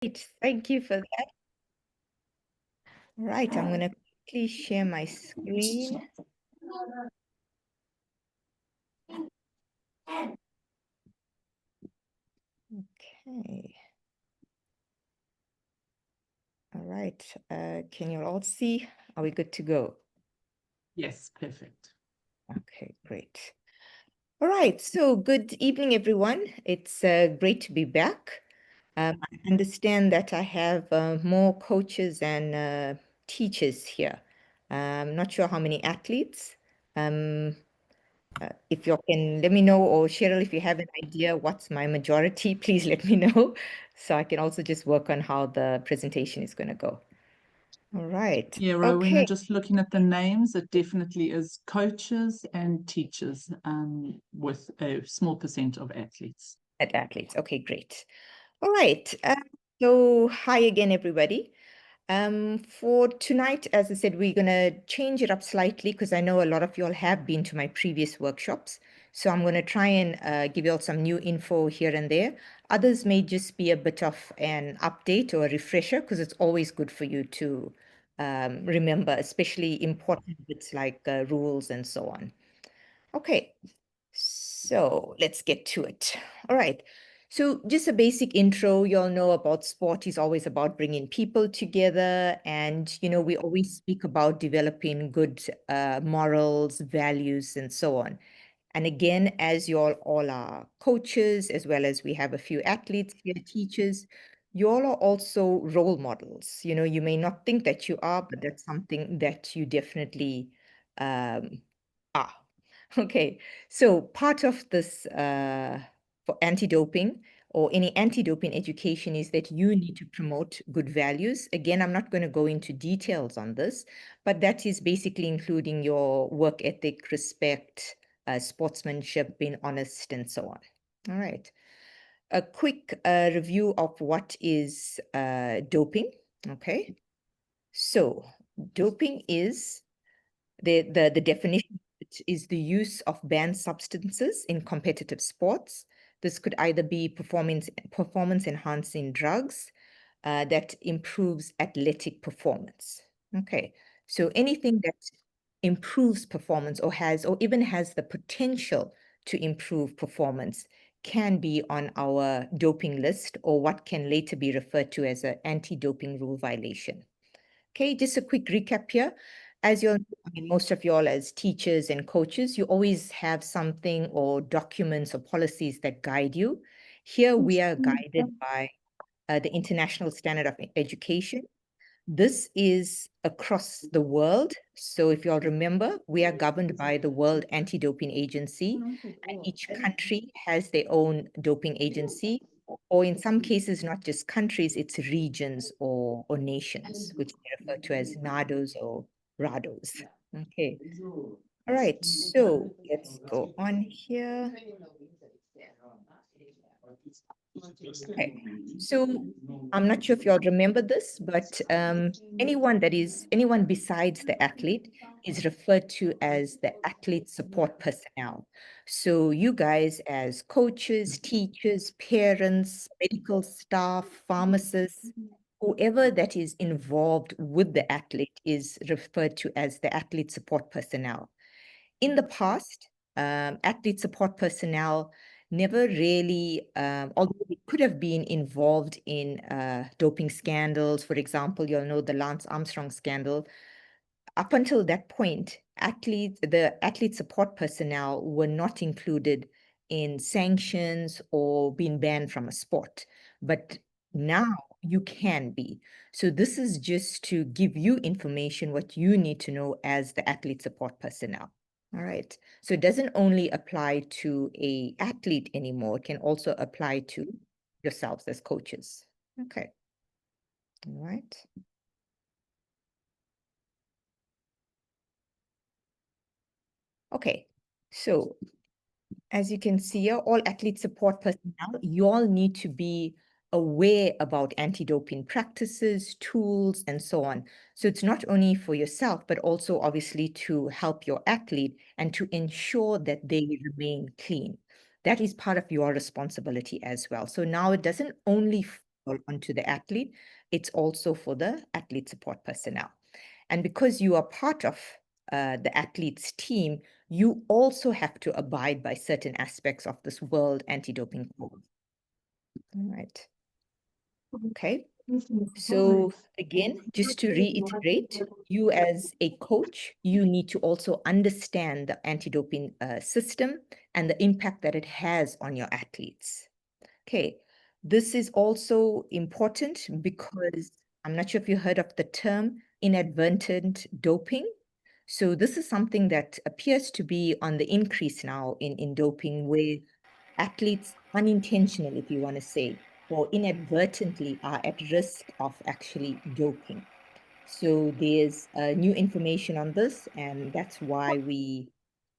Great. Thank you for that. Right, I'm going to quickly share my screen. Okay. All right. Can you all see? Are we good to go? Yes, perfect. Okay, great. All right. So good evening, everyone. It's great to be back. I understand that I have more coaches and teachers here. I'm not sure how many athletes. Um, if you can let me know, or Cheryl, if you have an idea what's my majority, please let me know so I can also just work on how the presentation is going to go. All right. Yeah, Rowena, Okay. just looking at the names, it definitely is coaches and teachers, with a small percent of athletes. At athletes. Okay, great. All right. So hi again, everybody. For tonight, as I said, we're going to change it up slightly because I know a lot of you all have been to my previous workshops. So I'm going to try and give you all some new info here and there. Others may just be a bit of an update or a refresher because it's always good for you to remember, especially important bits like rules and so on. Okay, so let's get to it. All right. So just a basic intro, you all know about sport is always about bringing people together. And, we always speak about developing good morals, values, and so on. And again, as you all are coaches, as well as we have a few athletes here, teachers, you all are also role models. You may not think that you are, but that's something that you definitely are. Okay, so part of this for anti-doping or any anti-doping education is that you need to promote good values. Again, I'm not going to go into details on this, but that is basically including your work ethic, respect, sportsmanship, being honest, and so on. All right. A quick review of what is doping. Okay. So doping is the definition is the use of banned substances in competitive sports. This could either be performance enhancing drugs that improves athletic performance. Okay, so anything that improves performance or even has the potential to improve performance can be on our doping list or what can later be referred to as an anti-doping rule violation. Okay, just a quick recap here. As you're, I mean, most of y'all as teachers and coaches, you always have something or documents or policies that guide you. Here we are guided by the International Standard of Education. This is across the world. So if you all remember, we are governed by the World Anti-Doping Agency, and each country has their own doping agency, or in some cases, not just countries, it's regions or nations, which they refer to as NADOs or RADOs. Okay. All right, so let's go on here. Okay, so I'm not sure if you all remember this, but anyone besides the athlete is referred to as the athlete support personnel. So you guys as coaches, teachers, parents, medical staff, pharmacists, whoever that is involved with the athlete is referred to as the athlete support personnel. In the past, athlete support personnel never really, although they could have been involved in doping scandals. For example, you'll know the Lance Armstrong scandal. Up until that point, the athlete support personnel were not included in sanctions or being banned from a sport. But now you can be. So this is just to give you information what you need to know as the athlete support personnel. All right. So it doesn't only apply to a athlete anymore. It can also apply to yourselves as coaches. Okay. All right. Okay. So as you can see here, all athlete support personnel, you all need to be aware about anti-doping practices, tools, and so on. So it's not only for yourself, but also obviously to help your athlete and to ensure that they remain clean. That is part of your responsibility as well. So now it doesn't only onto the athlete. It's also for the athlete support personnel. And because you are part of the athlete's team, you also have to abide by certain aspects of this World Anti-Doping Code. All right. Okay. So again, just to reiterate, you as a coach, you need to also understand the anti-doping system and the impact that it has on your athletes. Okay, this is also important because I'm not sure if you heard of the term inadvertent doping. So this is something that appears to be on the increase now in doping, where athletes unintentionally, if you want to say, or inadvertently are at risk of actually doping. So there's new information on this, and that's why we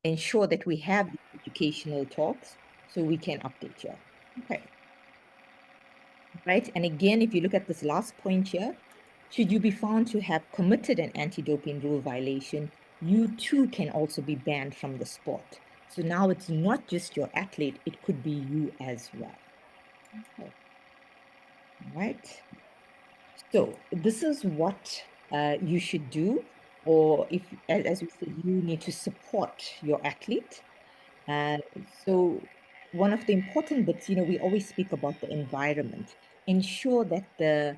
ensure that we have these educational talks so we can update you. Okay. Right. And again, if you look at this last point here, should you be found to have committed an anti-doping rule violation, you too can also be banned from the sport. So now it's not just your athlete, it could be you as well. Okay. Right. So this is what you should do, or if, as we said, you need to support your athlete. Uh, so one of the important bits, we always speak about the environment. Ensure that the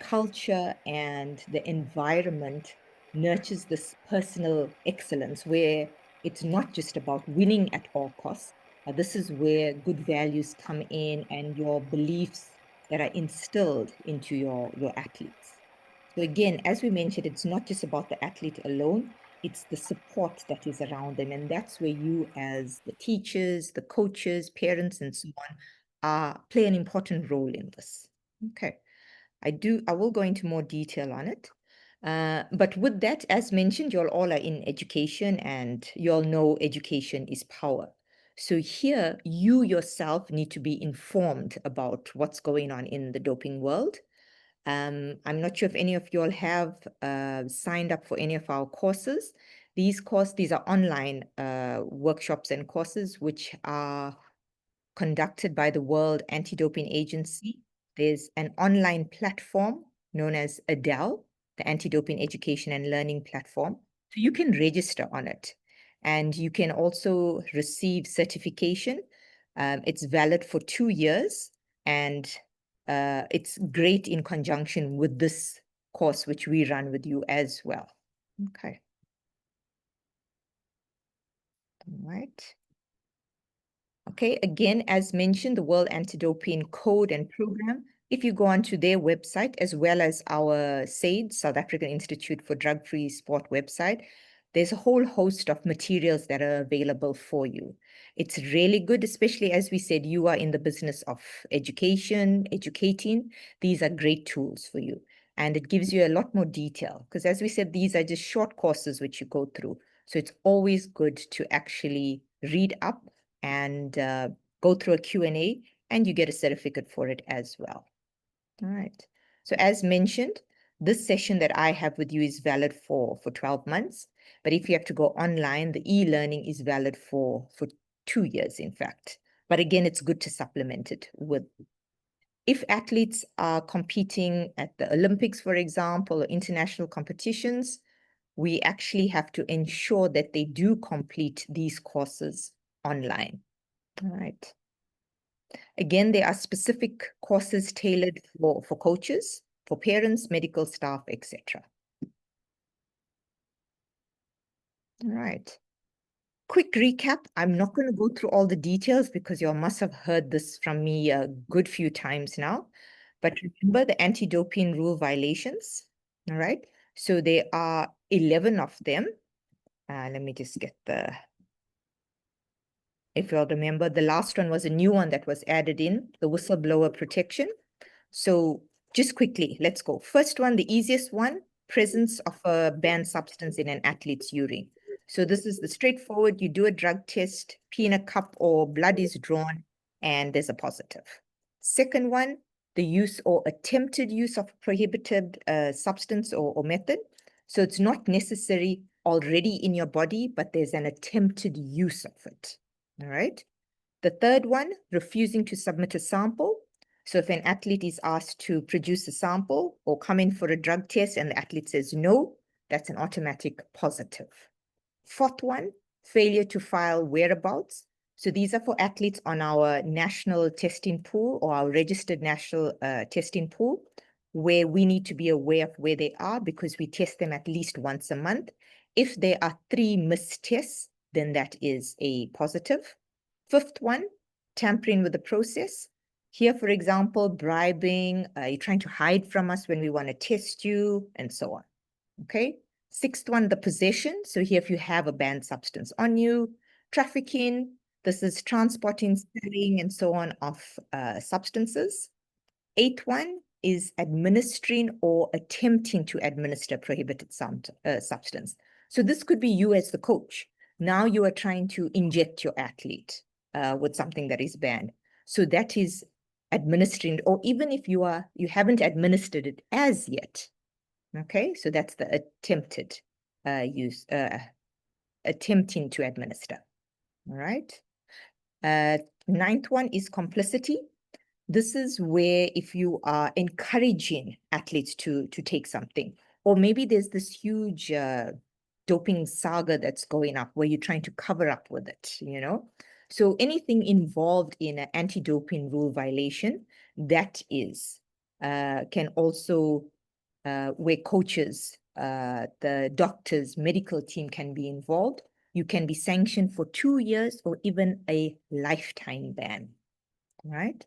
culture and the environment nurtures this personal excellence where it's not just about winning at all costs. This is where good values come in and your beliefs that are instilled into your athletes. So again, as we mentioned, it's not just about the athlete alone, it's the support that is around them. And that's where you as the teachers, the coaches, parents, and so on, play an important role in this. Okay. I will go into more detail on it. But with that, as mentioned, you all are in education and you all know education is power. So here, you yourself need to be informed about what's going on in the doping world. I'm not sure if any of you all have signed up for any of our courses. These are online workshops and courses which are conducted by the World Anti-Doping Agency. There's an online platform known as adhere, the Anti-Doping Education and Learning Platform. So you can register on it. And you can also receive certification. It's valid for 2 years. And it's great in conjunction with this course, which we run with you as well. Okay. All right. Okay, again, as mentioned, the World Anti-Doping Code and Program, if you go onto their website, as well as our SAID, South African Institute for Drug-Free Sport website, there's a whole host of materials that are available for you. It's really good, especially as we said, you are in the business of education, educating. These are great tools for you. And it gives you a lot more detail because as we said, these are just short courses which you go through. So it's always good to actually read up and go through a Q&A, and you get a certificate for it as well. All right. So as mentioned, this session that I have with you is valid for 12 months. But if you have to go online, the e-learning is valid for 2 years, in fact. But again, it's good to supplement it with. If athletes are competing at the Olympics, for example, or international competitions, we actually have to ensure that they do complete these courses online. All right. Again, there are specific courses tailored for coaches, for parents, medical staff, etc. All right. Quick recap. I'm not going to go through all the details because you all must have heard this from me a good few times now. But remember the anti-doping rule violations. All right. So there are 11 of them. Let me just get if you all remember, the last one was a new one that was added in, the whistleblower protection. So just quickly, let's go. First one, the easiest one, presence of a banned substance in an athlete's urine. So this is the straightforward, you do a drug test, pee in a cup or blood is drawn, and there's a positive. Second one, the use or attempted use of prohibited substance or method. So it's not necessary already in your body, but there's an attempted use of it. All right. The third one, refusing to submit a sample. So if an athlete is asked to produce a sample or come in for a drug test and the athlete says no, that's an automatic positive. Fourth one, failure to file whereabouts. So these are for athletes on our national testing pool or our registered national testing pool, where we need to be aware of where they are because we test them at least once a month. If there are 3 missed tests, then that is a positive. Fifth one, tampering with the process. Here, for example, bribing, you're trying to hide from us when we want to test you, and so on. Okay. Sixth one, the possession. So here, if you have a banned substance on you, trafficking, this is transporting, selling, and so on of substances. Eighth one is administering or attempting to administer prohibited substance. So this could be you as the coach. Now you are trying to inject your athlete with something that is banned. So that is administering, or even if you haven't administered it as yet. Okay, so that's the attempted attempting to administer. All right. Ninth one is complicity. This is where if you are encouraging athletes to take something, or maybe there's this huge doping saga that's going up where you're trying to cover up with it, you know? So anything involved in an anti-doping rule violation, that is, can also, where coaches, the doctors, medical team can be involved. You can be sanctioned for 2 years or even a lifetime ban, right?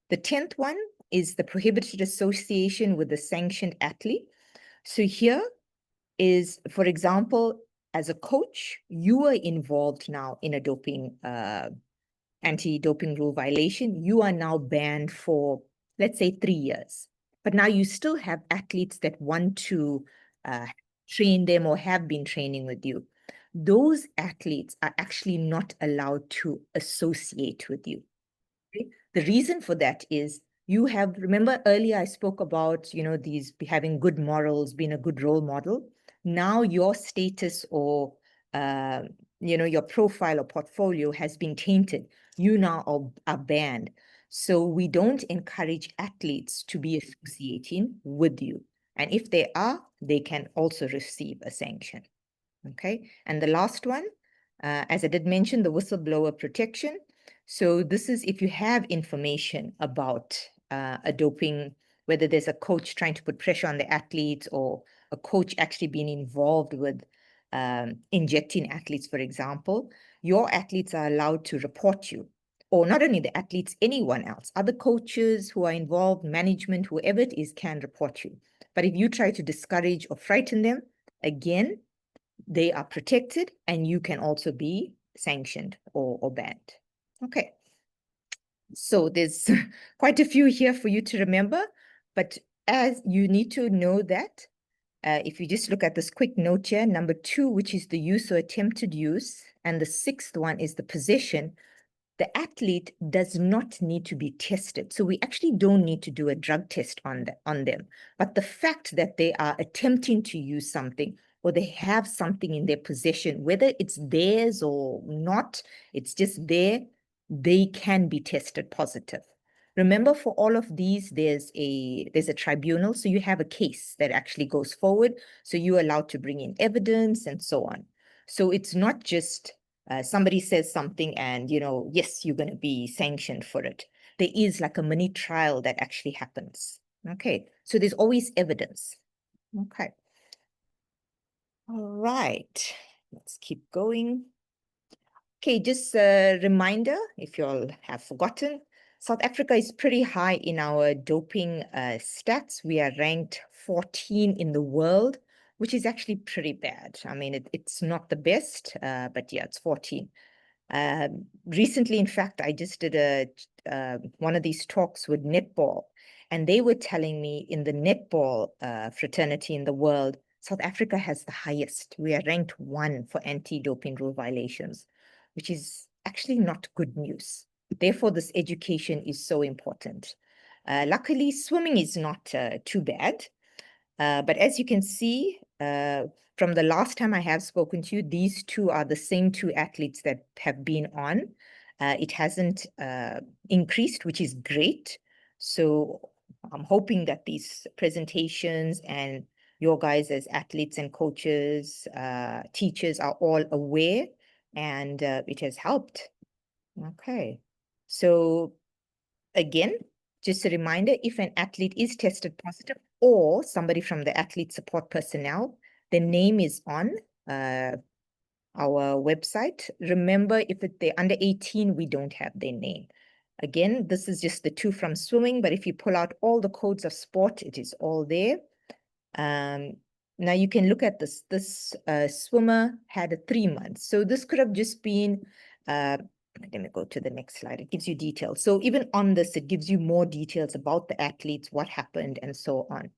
The 10th one is the prohibited association with the sanctioned athlete. So here is, for example, as a coach, you are involved now in a doping, anti-doping rule violation. You are now banned for, let's say, 3 years. But now you still have athletes that want to train them or have been training with you. Those athletes are actually not allowed to associate with you. The reason for that is you have, remember earlier I spoke about, these having good morals, being a good role model. Now your status or, your profile or portfolio has been tainted. You now are banned. So we don't encourage athletes to be associating with you. And if they are, they can also receive a sanction. Okay. And the last one, as I did mention, the whistleblower protection. So this is if you have information about a doping, whether there's a coach trying to put pressure on the athletes or a coach actually being involved with injecting athletes, for example, your athletes are allowed to report you. Or not only the athletes, anyone else, other coaches who are involved, management, whoever it is, can report you. But if you try to discourage or frighten them, again, they are protected and you can also be sanctioned or banned. Okay. So there's quite a few here for you to remember, but as you need to know that, if you just look at this quick note here, number 2, which is the use or attempted use, and the 6th one is the possession, the athlete does not need to be tested. So we actually don't need to do a drug test on them. But the fact that they are attempting to use something or they have something in their possession, whether it's theirs or not, it's just there, they can be tested positive. Remember, for all of these, there's a tribunal. So you have a case that actually goes forward. So you're allowed to bring in evidence and so on. So it's not just somebody says something and, yes, you're going to be sanctioned for it. There is like a mini trial that actually happens. Okay, so there's always evidence. Okay. All right, let's keep going. Okay, just a reminder, if you all have forgotten, South Africa is pretty high in our doping stats. We are ranked 14 in the world, which is actually pretty bad. I mean, it's not the best, but yeah, it's 14. Recently, in fact, I just did one of these talks with netball, and they were telling me in the netball fraternity in the world, South Africa has the highest. We are ranked 1 for anti-doping rule violations, which is actually not good news. Therefore, this education is so important. Luckily, swimming is not too bad. But as you can see, from the last time I have spoken to you, these 2 are the same 2 athletes that have been on. It hasn't increased, which is great. So I'm hoping that these presentations and your guys as athletes and coaches, teachers are all aware, and it has helped. Okay. So again, just a reminder, if an athlete is tested positive or somebody from the athlete support personnel, their name is on our website. Remember, if they're under 18, we don't have their name. Again, this is just the two from swimming, but if you pull out all the codes of sport, it is all there. Now you can look at this. This swimmer had a 3 months. So this could have just been, let me go to the next slide. It gives you details. So even on this, it gives you more details about the athletes, what happened, and so on.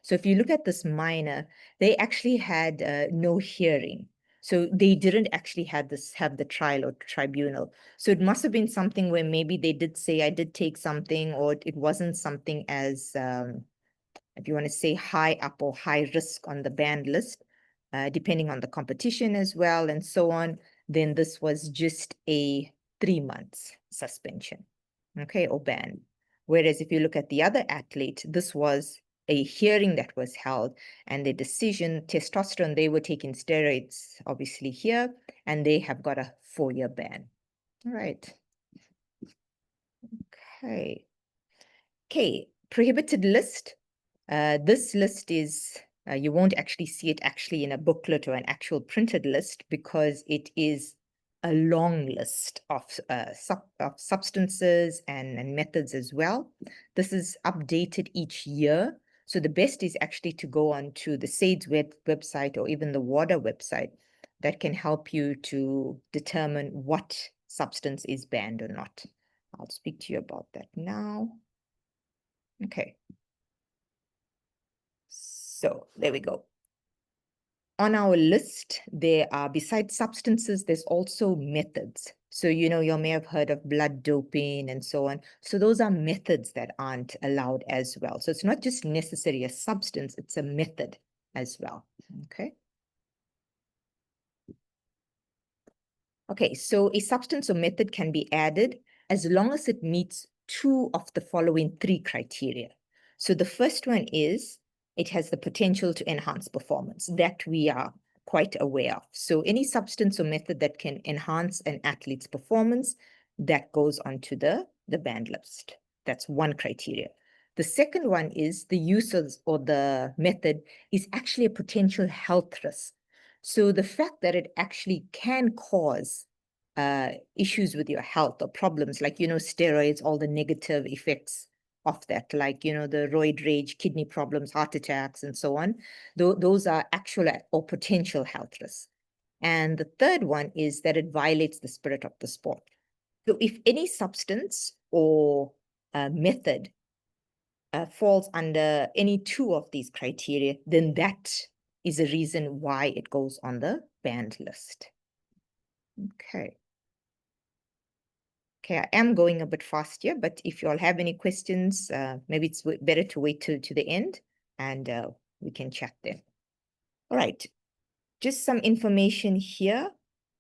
So if you look at this minor, they actually had no hearing. So they didn't actually have the trial or tribunal. So it must have been something where maybe they did say, I did take something, or it wasn't something as, if you want to say high up or high risk on the banned list, depending on the competition as well, and so on, then this was just a 3 months suspension, okay, or ban. Whereas if you look at the other athlete, this was a hearing that was held, and the decision, testosterone, they were taking steroids, obviously here, and they have got a 4-year ban. All right. Okay. Okay, prohibited list. This list is, you won't actually see it actually in a booklet or an actual printed list because it is a long list of, substances and methods as well. This is updated each year. So the best is actually to go on to the SAID's website or even the WADA website that can help you to determine what substance is banned or not. I'll speak to you about that now. Okay. So there we go. On our list, there are, besides substances, there's also methods. So, you may have heard of blood doping and so on. So those are methods that aren't allowed as well. So it's not just necessarily a substance, it's a method as well. Okay. Okay, so a substance or method can be added as long as it meets 2 of the following 3 criteria. So the first one is it has the potential to enhance performance that we are quite aware of. So any substance or method that can enhance an athlete's performance, that goes onto the banned list. That's one criteria. The second one is the use or the method is actually a potential health risk. So the fact that it actually can cause issues with your health or problems like, steroids, all the negative effects of that, like, the roid rage, kidney problems, heart attacks, and so on. Those are actual or potential health risks. And the third one is that it violates the spirit of the sport. So if any substance or method falls under any 2 of these criteria, then that is a reason why it goes on the banned list. Okay. Okay, I am going a bit fast here, but if you all have any questions, maybe it's better to wait till to the end and we can chat there. All right, just some information here.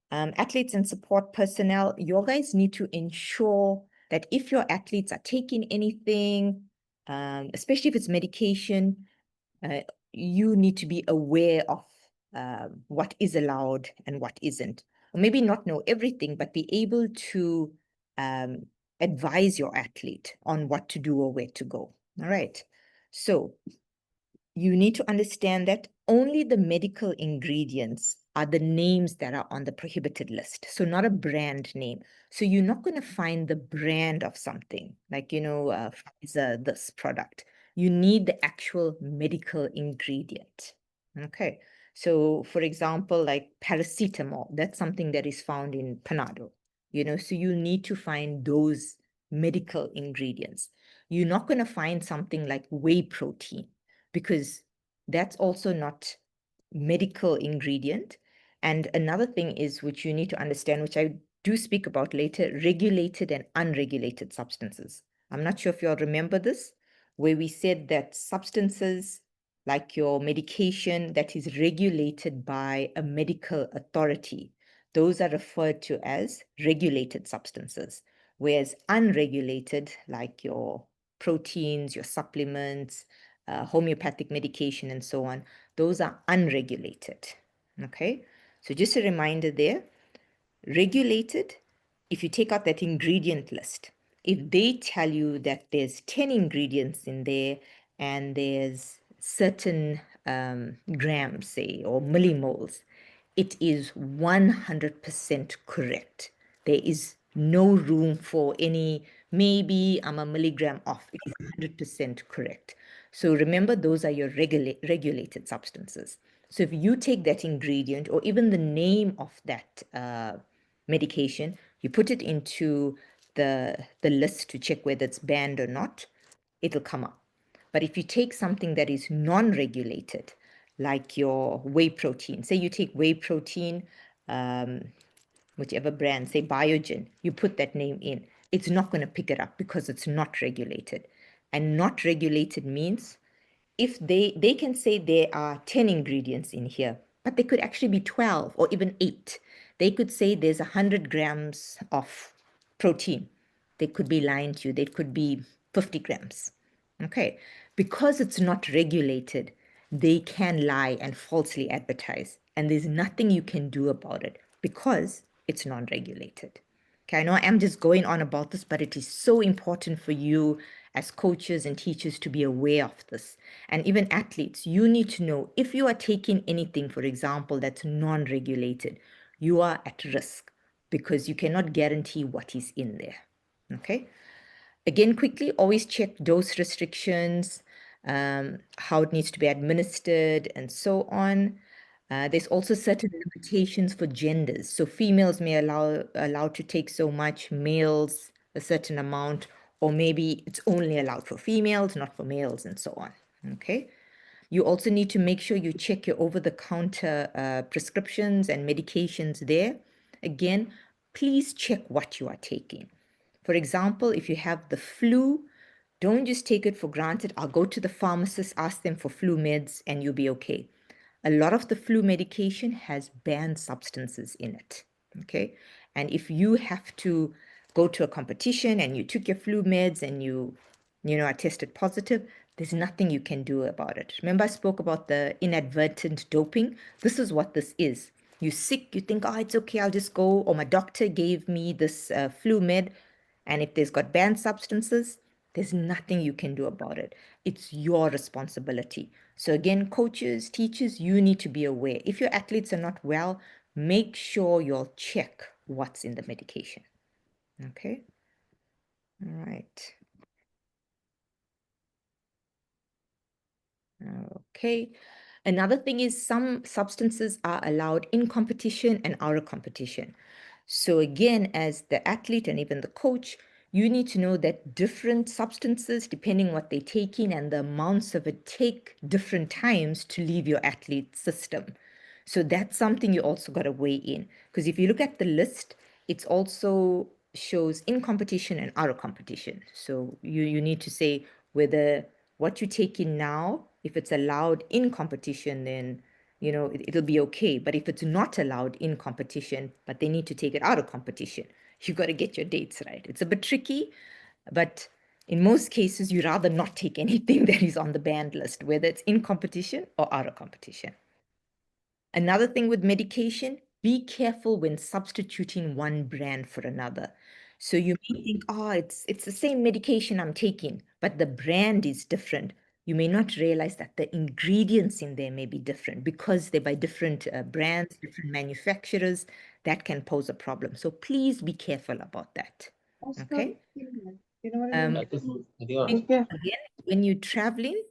Athletes and support personnel, you guys need to ensure that if your athletes are taking anything, especially if it's medication, you need to be aware of what is allowed and what isn't. Or maybe not know everything, but be able to advise your athlete on what to do or where to go. All right. So you need to understand that only the medical ingredients are the names that are on the prohibited list. So not a brand name. So you're not going to find the brand of something like, Pfizer, this product. You need the actual medical ingredient. Okay. So for example, like paracetamol, that's something that is found in Panado, so you need to find those medical ingredients. You're not going to find something like whey protein because that's also not medical ingredient. And another thing is, which you need to understand, which I do speak about later, regulated and unregulated substances. I'm not sure if you all remember this, where we said that substances like your medication that is regulated by a medical authority, those are referred to as regulated substances, whereas unregulated, like your proteins, your supplements, homeopathic medication, and so on, those are unregulated. Okay, so just a reminder there. Regulated, if you take out that ingredient list, if they tell you that there's 10 ingredients in there and there's certain grams, say, or millimoles, it is 100% correct. There is no room for any, maybe I'm a milligram off. It is 100% correct. So remember, those are your regulated substances. So if you take that ingredient or even the name of that medication, you put it into the list to check whether it's banned or not, it'll come up. But if you take something that is non-regulated, like your whey protein, say you take whey protein, whichever brand, say Biogen, you put that name in, it's not going to pick it up because it's not regulated. And not regulated means if they can say there are 10 ingredients in here, but there could actually be 12 or even 8. They could say there's 100 grams of protein. They could be lying to you. They could be 50 grams. Okay. Because it's not regulated, they can lie and falsely advertise. And there's nothing you can do about it because it's non-regulated. Okay, I know I'm just going on about this, but it is so important for you as coaches and teachers to be aware of this. And even athletes, you need to know if you are taking anything, for example, that's non-regulated, you are at risk because you cannot guarantee what is in there. Okay. Again, quickly, always check dose restrictions, how it needs to be administered, and so on. There's also certain limitations for genders. So females may allowed to take so much, males a certain amount, or maybe it's only allowed for females, not for males, and so on. Okay. You also need to make sure you check your over-the-counter prescriptions and medications there. Again, please check what you are taking. For example, if you have the flu, don't just take it for granted. I'll go to the pharmacist, ask them for flu meds, and you'll be okay. A lot of the flu medication has banned substances in it. Okay. And if you have to go to a competition and you took your flu meds and you are tested positive, there's nothing you can do about it. Remember, I spoke about the inadvertent doping? This is what this is. You're sick, you think, oh, it's okay, I'll just go, or my doctor gave me this flu med, and if there's got banned substances, there's nothing you can do about it. It's your responsibility. So again, coaches, teachers, you need to be aware. If your athletes are not well, make sure you'll check what's in the medication. Okay. All right. Okay. Another thing is some substances are allowed in competition and out of competition. So again, as the athlete and even the coach, you need to know that different substances, depending what they take in and the amounts of it, take different times to leave your athlete's system. So that's something you also got to weigh in. Because if you look at the list, it also shows in competition and out of competition. So you need to say whether what you take in now, if it's allowed in competition, then it'll be okay. But if it's not allowed in competition, but they need to take it out of competition, you got to get your dates right. It's a bit tricky, but in most cases, you rather not take anything that is on the banned list, whether it's in competition or out of competition. Another thing with medication, be careful when substituting one brand for another. So you may think, oh, it's the same medication I'm taking, but the brand is different. You may not realize that the ingredients in there may be different because they're by different brands, different manufacturers. That can pose a problem. So please be careful about that. Okay. Again, when you're traveling,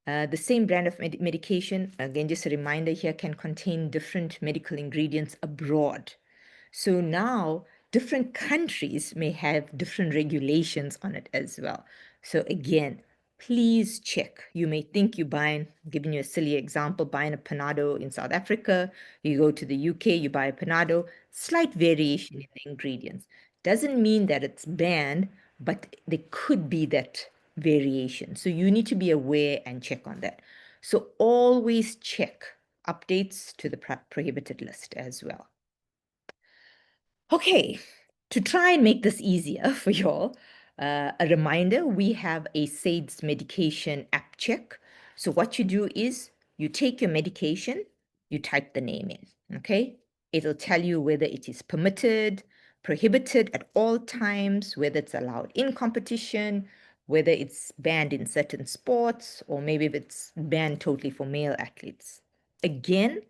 the same brand of medication, again, just a reminder here, can contain different medical ingredients abroad. So now different countries may have different regulations on it as well. So again, please check. You may think you're buying, I'm giving you a silly example, buying a Panado in South Africa, you go to the UK, you buy a Panado, slight variation in the ingredients. Doesn't mean that it's banned, but there could be that variation. So you need to be aware and check on that. So always check updates to the prohibited list as well. Okay, to try and make this easier for y'all, A reminder, we have a SAIDS medication app check. So what you do is you take your medication, you type the name in, okay? It'll tell you whether it is permitted, prohibited at all times, whether it's allowed in competition, whether it's banned in certain sports, or maybe if it's banned totally for male athletes. Again,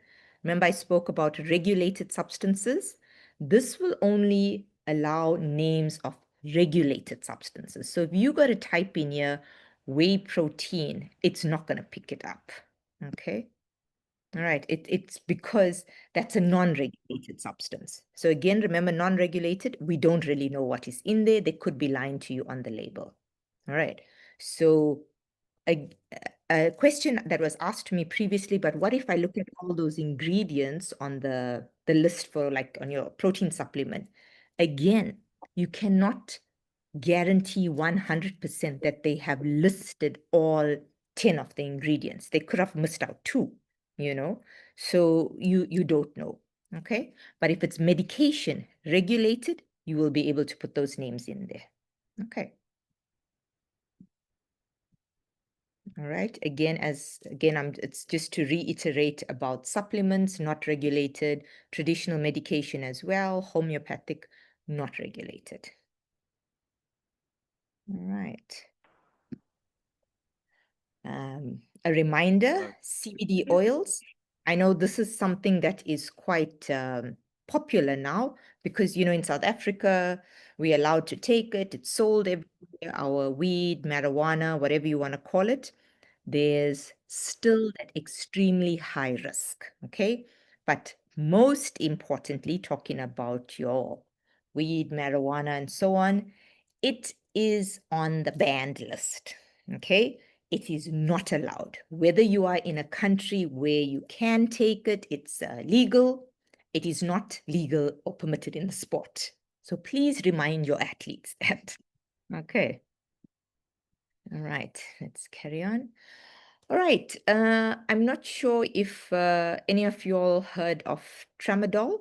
remember I spoke about regulated substances. This will only allow names of regulated substances. So if you got to type in here whey protein, it's not going to pick it up. Okay. All right. It's because that's a non-regulated substance. So again, remember non-regulated, we don't really know what is in there. They could be lying to you on the label. All right. So a question that was asked to me previously, but what if I look at all those ingredients on the list for like on your protein supplement? Again, you cannot guarantee 100% that they have listed all 10 of the ingredients. They could have missed out two, you know? So you don't know, okay? But if it's medication regulated, you will be able to put those names in there. Okay. All right. Again, it's just to reiterate about supplements, not regulated, traditional medication as well, homeopathic, not regulated. All right. A reminder, CBD oils. I know this is something that is quite popular now because, in South Africa, we're allowed to take it. It's sold everywhere, our weed, marijuana, whatever you want to call it. There's still that extremely high risk, okay? But most importantly, talking about your weed, marijuana, and so on, it is on the banned list, okay? It is not allowed. Whether you are in a country where you can take it, it's legal, it is not legal or permitted in the sport. So please remind your athletes that. Okay. All right, let's carry on. All right, I'm not sure if any of you all heard of tramadol.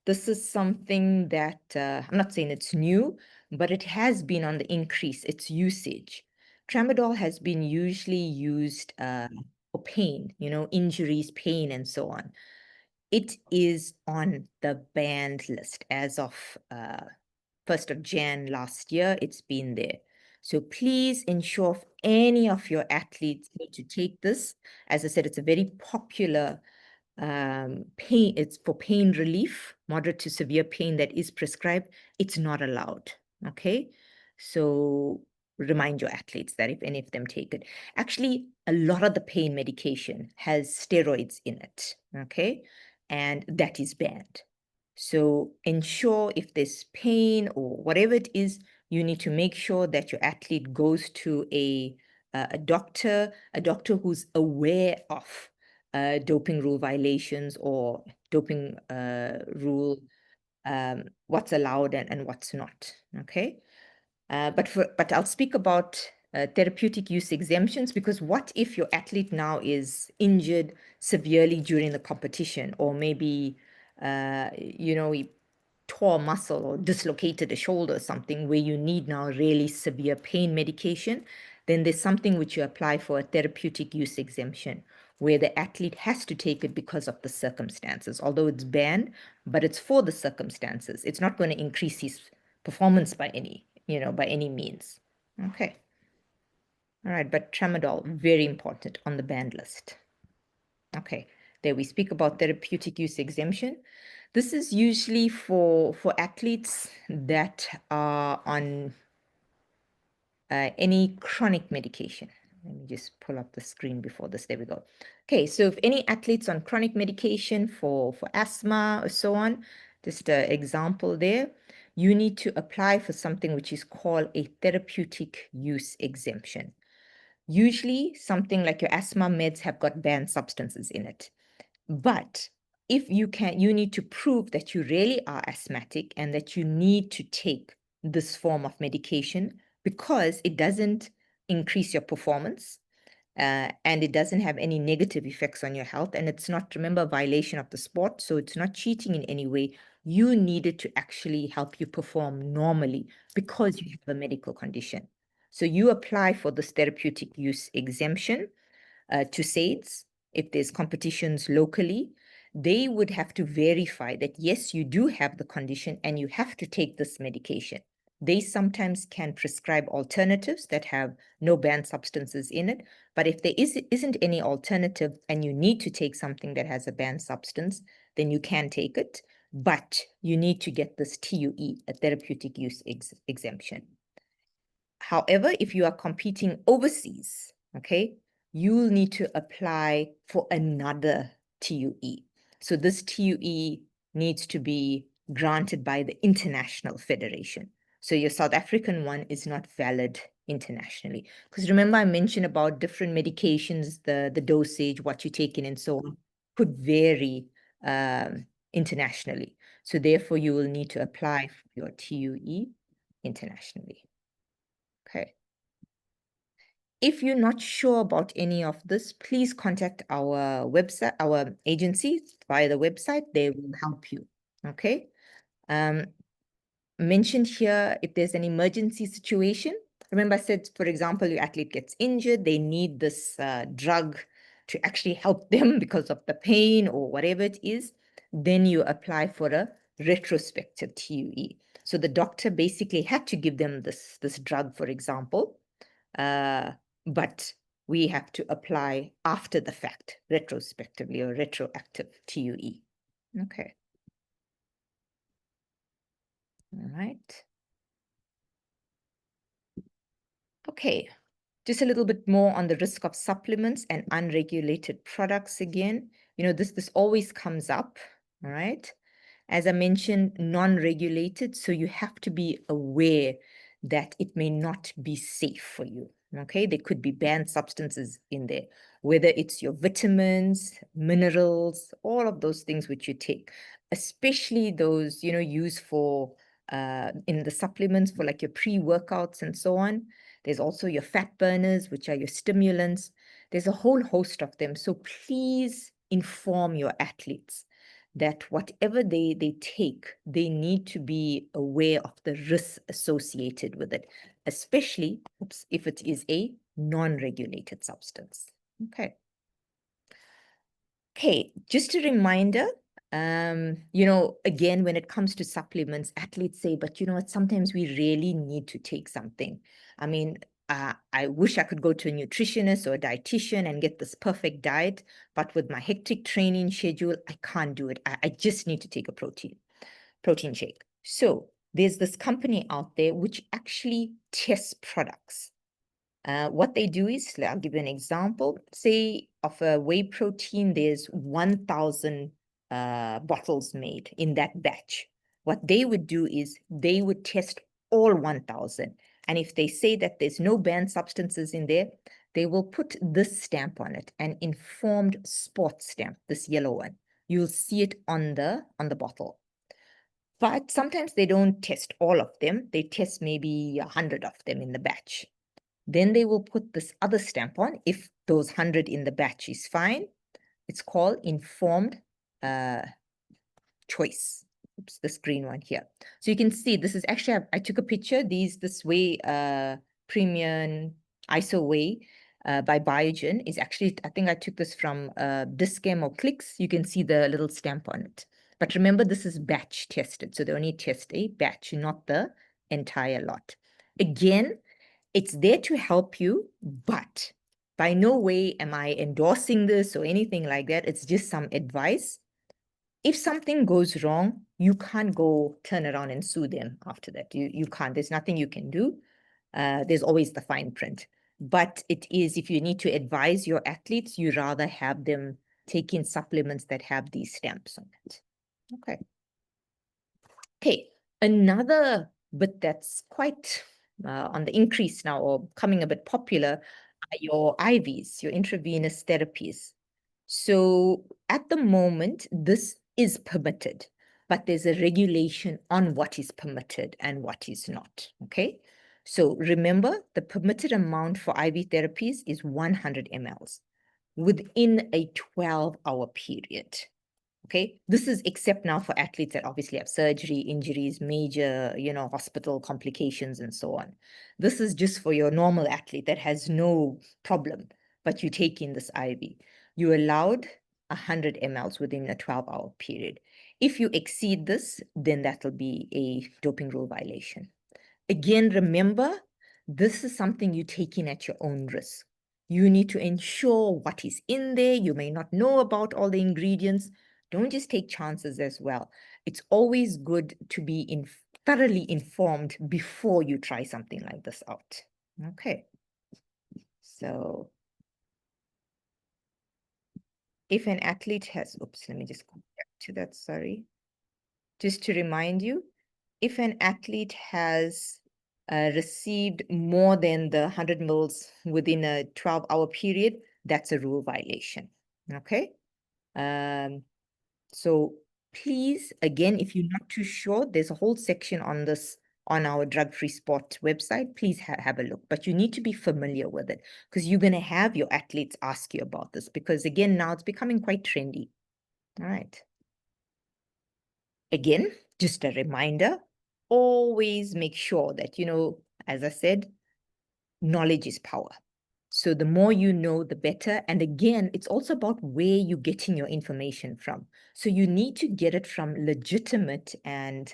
This is something that I'm not saying it's new, but it has been on the increase, its usage. Tramadol has been usually used for pain, injuries, pain, and so on. It is on the banned list as of 1st of Jan last year. It's been there. So please ensure if any of your athletes need to take this. As I said, it's a very popular pain. It's for pain relief, moderate to severe pain that is prescribed. It's not allowed. Okay. So remind your athletes that if any of them take it. Actually, a lot of the pain medication has steroids in it. Okay. And that is banned. So ensure if there's pain or whatever it is, you need to make sure that your athlete goes to a doctor who's aware of doping rule violations or doping rule, what's allowed and what's not. Okay. But I'll speak about therapeutic use exemptions, because what if your athlete now is injured severely during the competition, or maybe he tore a muscle or dislocated a shoulder or something where you need now really severe pain medication, then there's something which you apply for a therapeutic use exemption, where the athlete has to take it because of the circumstances. Although it's banned, but it's for the circumstances. It's not going to increase his performance by any means. Okay. All right, but tramadol, very important on the banned list. Okay, there we speak about therapeutic use exemption. This is usually for athletes that are on any chronic medication. Let me just pull up the screen before this. There we go. Okay, so if any athletes on chronic medication for asthma or so on, just an example there, you need to apply for something which is called a therapeutic use exemption. Usually, something like your asthma meds have got banned substances in it. But if you need to prove that you really are asthmatic and that you need to take this form of medication because it doesn't increase your performance, and it doesn't have any negative effects on your health, and it's not, remember, a violation of the sport, so it's not cheating in any way. you need it to actually help you perform normally because you have a medical condition. So you apply for this therapeutic use exemption to SAIDS. If there's competitions locally, they would have to verify that, yes, you do have the condition and you have to take this medication. They sometimes can prescribe alternatives that have no banned substances in it. But if there isn't any alternative and you need to take something that has a banned substance, then you can take it. But you need to get this TUE, a therapeutic use exemption. However, if you are competing overseas, okay, you'll need to apply for another TUE. So this TUE needs to be granted by the International Federation. So your South African one is not valid internationally. Because remember I mentioned about different medications, the dosage, what you take in and so on, could vary internationally. So therefore you will need to apply for your TUE internationally. Okay. If you're not sure about any of this, please contact our website, our agency via the website. They will help you. Okay. Mentioned here, if there's an emergency situation, remember I said, for example, your athlete gets injured, they need this drug to actually help them because of the pain or whatever it is, then you apply for a retrospective TUE. So the doctor basically had to give them this drug, for example, but we have to apply after the fact, retrospectively or retroactive TUE. Okay. All right. Okay. Just a little bit more on the risk of supplements and unregulated products again. This always comes up, all right? As I mentioned, non-regulated, so you have to be aware that it may not be safe for you, okay? There could be banned substances in there, whether it's your vitamins, minerals, all of those things which you take, especially those, used for, in the supplements for like your pre-workouts and so on. There's also your fat burners, which are your stimulants. There's a whole host of them. So please inform your athletes that whatever they take, they need to be aware of the risks associated with it, especially if it is a non-regulated substance. Okay. Okay, just a reminder, again, when it comes to supplements, athletes say, but you know what, sometimes we really need to take something. I mean, I wish I could go to a nutritionist or a dietitian and get this perfect diet, but with my hectic training schedule, I can't do it. I just need to take a protein shake. So there's this company out there which actually tests products. What they do is, I'll give you an example. Say of a whey protein, there's 1,000 bottles made in that batch. What they would do is they would test all 1,000. And if they say that there's no banned substances in there, they will put this stamp on it, an informed sports stamp, this yellow one. You'll see it on the bottle. But sometimes they don't test all of them. They test maybe 100 of them in the batch. Then they will put this other stamp on. If those 100 in the batch is fine, it's called informed choice. Oops, this green one here. So you can see this is actually, I took a picture. This whey premium ISO whey by Biogen is actually, I think I took this from Discam or Clicks. You can see the little stamp on it. But remember, this is batch tested. So they only test a batch, not the entire lot. Again, it's there to help you, but by no way am I endorsing this or anything like that. It's just some advice. If something goes wrong, you can't go turn around and sue them after that. You can't. There's nothing you can do. There's always the fine print. But it is, if you need to advise your athletes, you rather have them take in supplements that have these stamps on it. Okay. Okay, another bit that's quite on the increase now or coming a bit popular are your IVs, your intravenous therapies. So at the moment, this is permitted, but there's a regulation on what is permitted and what is not, okay? So remember, the permitted amount for IV therapies is 100 mLs within a 12-hour period, Okay, this is except now for athletes that obviously have surgery, injuries, major, hospital complications, and so on. This is just for your normal athlete that has no problem, but you take in this IV. You're allowed 100 mLs within a 12-hour period. If you exceed this, then that'll be a doping rule violation. Again, remember, this is something you take in at your own risk. You need to ensure what is in there. You may not know about all the ingredients. Don't just take chances as well. It's always good to be thoroughly informed before you try something like this out. Okay. So if an athlete has, oops, let me just go back to that, sorry. Just to remind you, if an athlete has received more than the 100 mils within a 12-hour period, that's a rule violation. Okay? So please, again, if you're not too sure, there's a whole section on this on our drug-free sport website. Please have a look. But you need to be familiar with it because you're going to have your athletes ask you about this because, again, now it's becoming quite trendy. All right. Again, just a reminder, always make sure that, as I said, knowledge is power. So the more you know, the better. And again, it's also about where you're getting your information from. So you need to get it from legitimate and,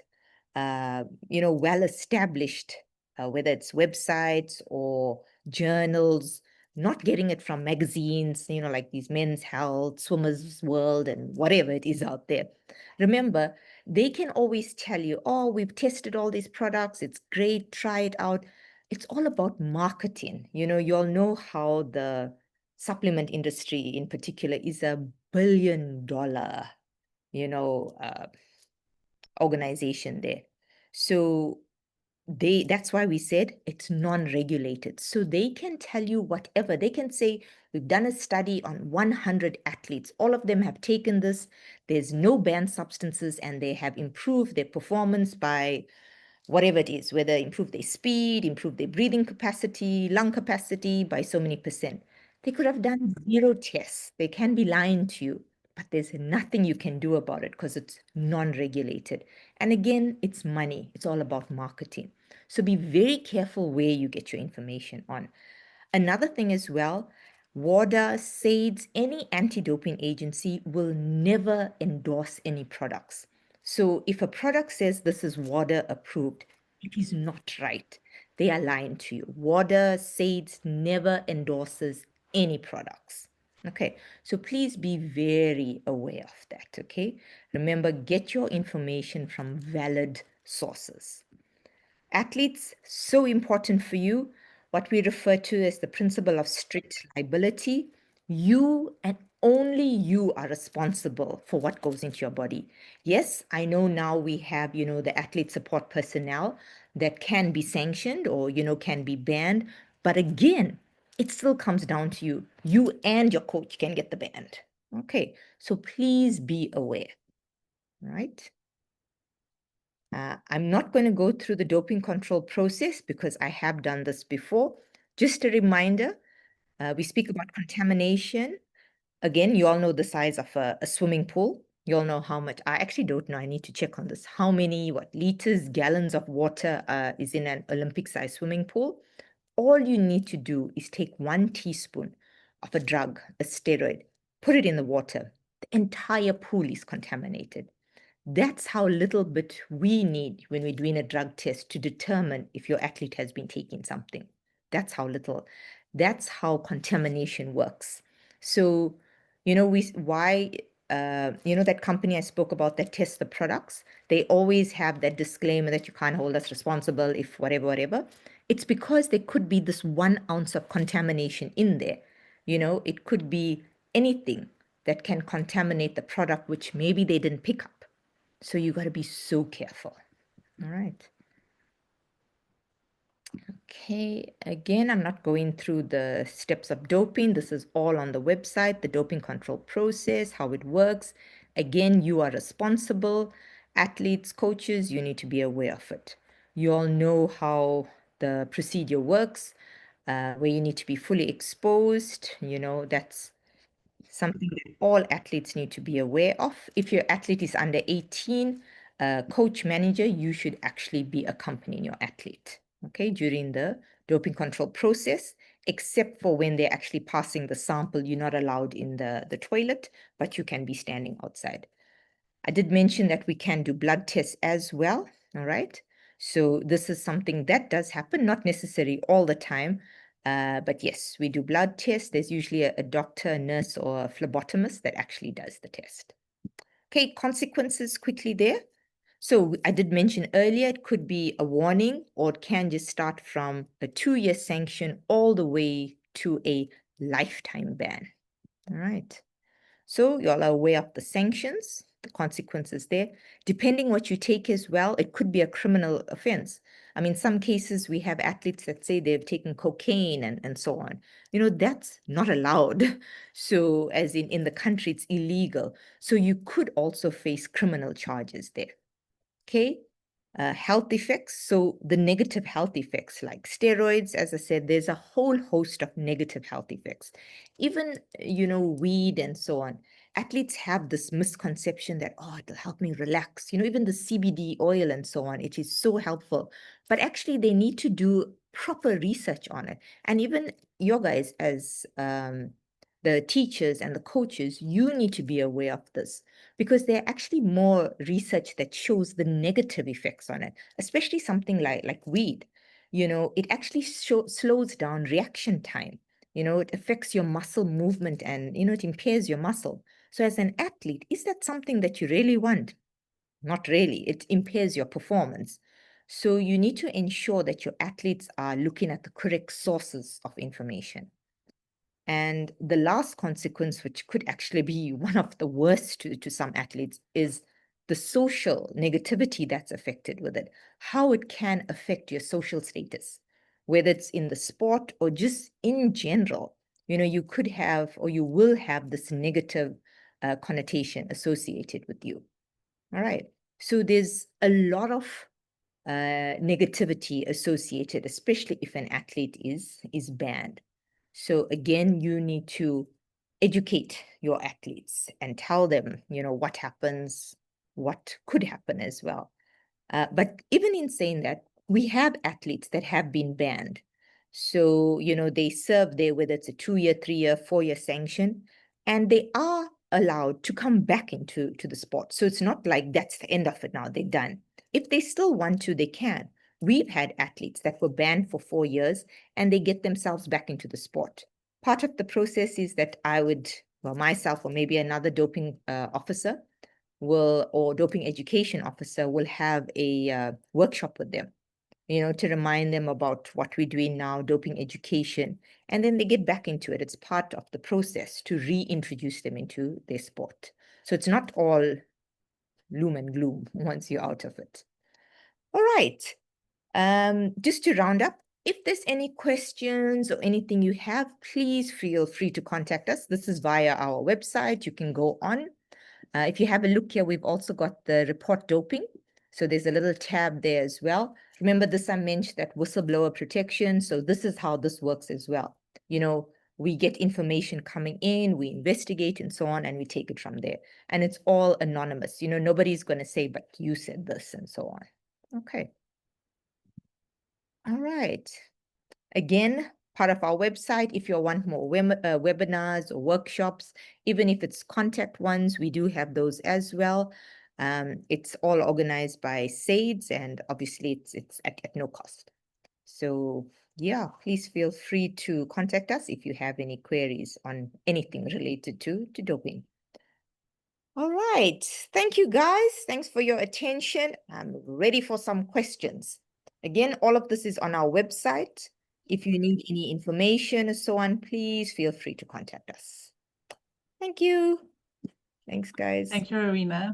well-established, whether it's websites or journals, not getting it from magazines, like these Men's Health, Swimmer's World, and whatever it is out there. Remember, they can always tell you, oh, we've tested all these products. It's great. Try it out. It's all about marketing. You all know how the supplement industry in particular is a billion-dollar, organization there. So that's why we said it's non-regulated. So they can tell you whatever. They can say, we've done a study on 100 athletes. All of them have taken this. There's no banned substances, and they have improved their performance by whatever it is, whether improve their speed, improve their breathing capacity, lung capacity by so many percent. They could have done zero tests. They can be lying to you, but there's nothing you can do about it because it's non-regulated. And again, it's money. It's all about marketing. So be very careful where you get your information on. Another thing as well, WADA, SAIDS, any anti-doping agency will never endorse any products. So if a product says this is WADA approved, it is not right. They are lying to you. WADA, SAIDS never endorses any products. Okay, so please be very aware of that, okay? Remember, get your information from valid sources. Athletes, so important for you, what we refer to as the principle of strict liability. You and only you are responsible for what goes into your body. Yes, I know now we have, the athlete support personnel that can be sanctioned or, can be banned. But again, it still comes down to you. You and your coach can get the ban. Okay, so please be aware, right? I'm not going to go through the doping control process because I have done this before. Just a reminder, we speak about contamination. Again, you all know the size of a swimming pool. You all know how much. I actually don't know. I need to check on this. How many, liters, gallons of water is in an Olympic-sized swimming pool? All you need to do is take 1 teaspoon of a drug, a steroid, put it in the water. The entire pool is contaminated. That's how little bit we need when we're doing a drug test to determine if your athlete has been taking something. That's how little. That's how contamination works. So, that company I spoke about that tests the products, they always have that disclaimer that you can't hold us responsible if whatever, whatever. It's because there could be this 1 ounce of contamination in there. It could be anything that can contaminate the product, which maybe they didn't pick up. So you got to be so careful. All right. Okay, again, I'm not going through the steps of doping. This is all on the website, the doping control process, how it works. Again, you are responsible. Athletes, coaches, you need to be aware of it. You all know how the procedure works, where you need to be fully exposed. That's something that all athletes need to be aware of. If your athlete is under 18, coach manager, you should actually be accompanying your athlete, okay, during the doping control process, except for when they're actually passing the sample. You're not allowed in the toilet, but you can be standing outside. I did mention that we can do blood tests as well, all right? So this is something that does happen, not necessarily all the time, but yes, we do blood tests. There's usually a doctor, a nurse, or a phlebotomist that actually does the test. Okay, consequences quickly there. So I did mention earlier, it could be a warning, or it can just start from a 2-year sanction all the way to a lifetime ban. All right. So you all are aware of the sanctions, the consequences there. Depending what you take as well, it could be a criminal offense. I mean, some cases we have athletes that say they've taken cocaine and so on. That's not allowed. So as in the country, it's illegal. So you could also face criminal charges there. Okay. Health effects. So the negative health effects, like steroids, as I said, there's a whole host of negative health effects. Even, weed and so on. Athletes have this misconception that, oh, it'll help me relax. Even the CBD oil and so on, it is so helpful. But actually, they need to do proper research on it. And even your guys, as the teachers and the coaches, you need to be aware of this, because there are actually more research that shows the negative effects on it, especially something like weed. It actually slows down reaction time. It affects your muscle movement, and it impairs your muscle. So as an athlete, is that something that you really want? Not really. It impairs your performance. So you need to ensure that your athletes are looking at the correct sources of information. And the last consequence, which could actually be one of the worst to some athletes, is the social negativity that's affected with it, how it can affect your social status, whether it's in the sport or just in general. You could have, or you will have, this negative connotation associated with you. All right. So there's a lot of negativity associated, especially if an athlete is banned. So again, you need to educate your athletes and tell them, what happens, what could happen as well. But even in saying that, we have athletes that have been banned. So, they serve there, whether it's a 2-year, 3-year, 4-year sanction, and they are allowed to come back into the sport. So it's not like that's the end of it now, they're done. If they still want to, they can. We've had athletes that were banned for 4 years and they get themselves back into the sport. Part of the process is that I would, well, myself or maybe another doping officer or doping education officer will have a workshop with them, to remind them about what we're doing now, doping education, and then they get back into it. It's part of the process to reintroduce them into their sport. So it's not all gloom and gloom once you're out of it. All right. Just to round up, if there's any questions or anything you have, please feel free to contact us. This is via our website. You can go on. If you have a look here, we've also got the report doping. So there's a little tab there as well. Remember this, I mentioned that whistleblower protection. So this is how this works as well. We get information coming in, we investigate and so on, and we take it from there. And it's all anonymous. Nobody's going to say, but you said this and so on. Okay. All right. Again, part of our website, if you want more webinars or workshops, even if it's contact ones, we do have those as well. It's all organized by SAIDS, and obviously it's at no cost. So yeah, please feel free to contact us if you have any queries on anything related to doping. All right. Thank you, guys. Thanks for your attention. I'm ready for some questions. Again, all of this is on our website. If you need any information or so on, please feel free to contact us. Thank you. Thanks, guys. Thank you, Rowena.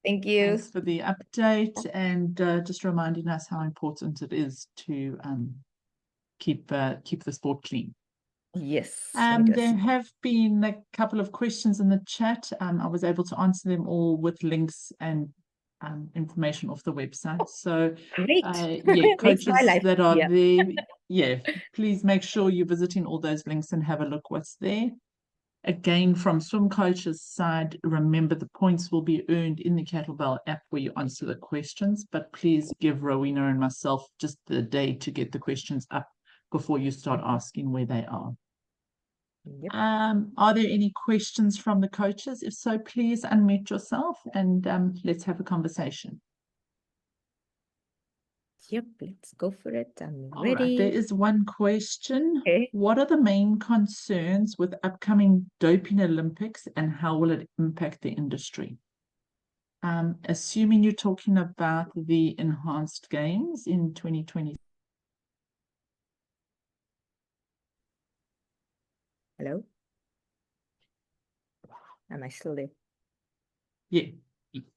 Thank you. Thanks for the update, and just reminding us how important it is to keep the sport clean. Yes. There have been a couple of questions in the chat. I was able to answer them all with links and information off the website. So great. yeah, coaches that are yeah. there, yeah, please make sure you're visiting all those links and have a look what's there. Again, from swim coach's side, remember the points will be earned in the Kettlebell app where you answer the questions, but please give Rowena and myself just the day to get the questions up before you start asking where they are. Yep. Are there any questions from the coaches? If so, please unmute yourself and let's have a conversation. Yep, let's go for it. I'm All right, there ready. is one question. Okay. What are the main concerns with upcoming doping Olympics and how will it impact the industry? Assuming you're talking about the enhanced games in 2020. Hello? Am I still there? Yeah.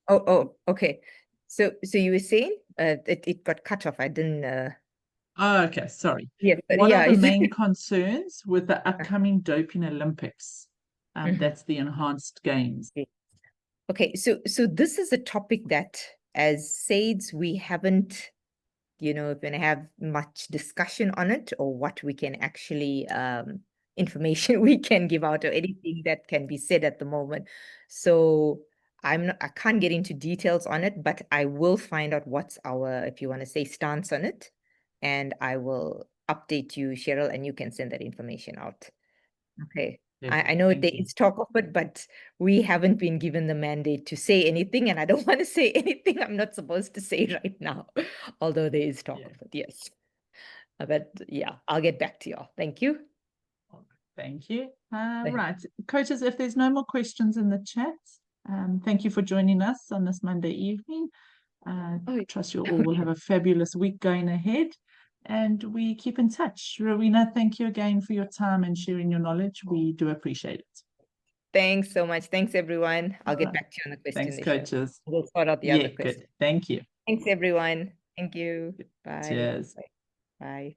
Oh, okay. So you were saying it got cut off. I didn't Oh, okay, sorry. yes, but What are yeah, the main concerns with the Uh, upcoming doping Olympics? mhm. That's the enhanced games. Okay, so this is a topic that as SAIDs we haven't, going to have much discussion on it or what we can actually information we can give out or anything that can be said at the moment. So I can't get into details on it, but I will find out what's our, if you want to say, stance on it, and I will update you, Cheryl, and you can send that information out. Okay. I know Thank there you. is talk of it, but we haven't been given the mandate to say anything, and I don't want to say anything I'm not supposed to say right now, although there is talk of it, yes. But yeah, I'll get back to y'all. Thank you. Thank you. Thank- Right, coaches, if there's no more questions in the chat, thank you for joining us on this Monday evening. Oh, Trust you all will have a fabulous week going ahead, and we keep in touch. Rowena, thank you again for your time and sharing your knowledge. We do appreciate it. thanks so much. Thanks, everyone. I'll get Right. back to you on the question Thanks, later. coaches. We'll sort out the Yeah, other question. good. Thank you. Thanks, everyone. Thank you. Bye. Cheers. Bye. Bye.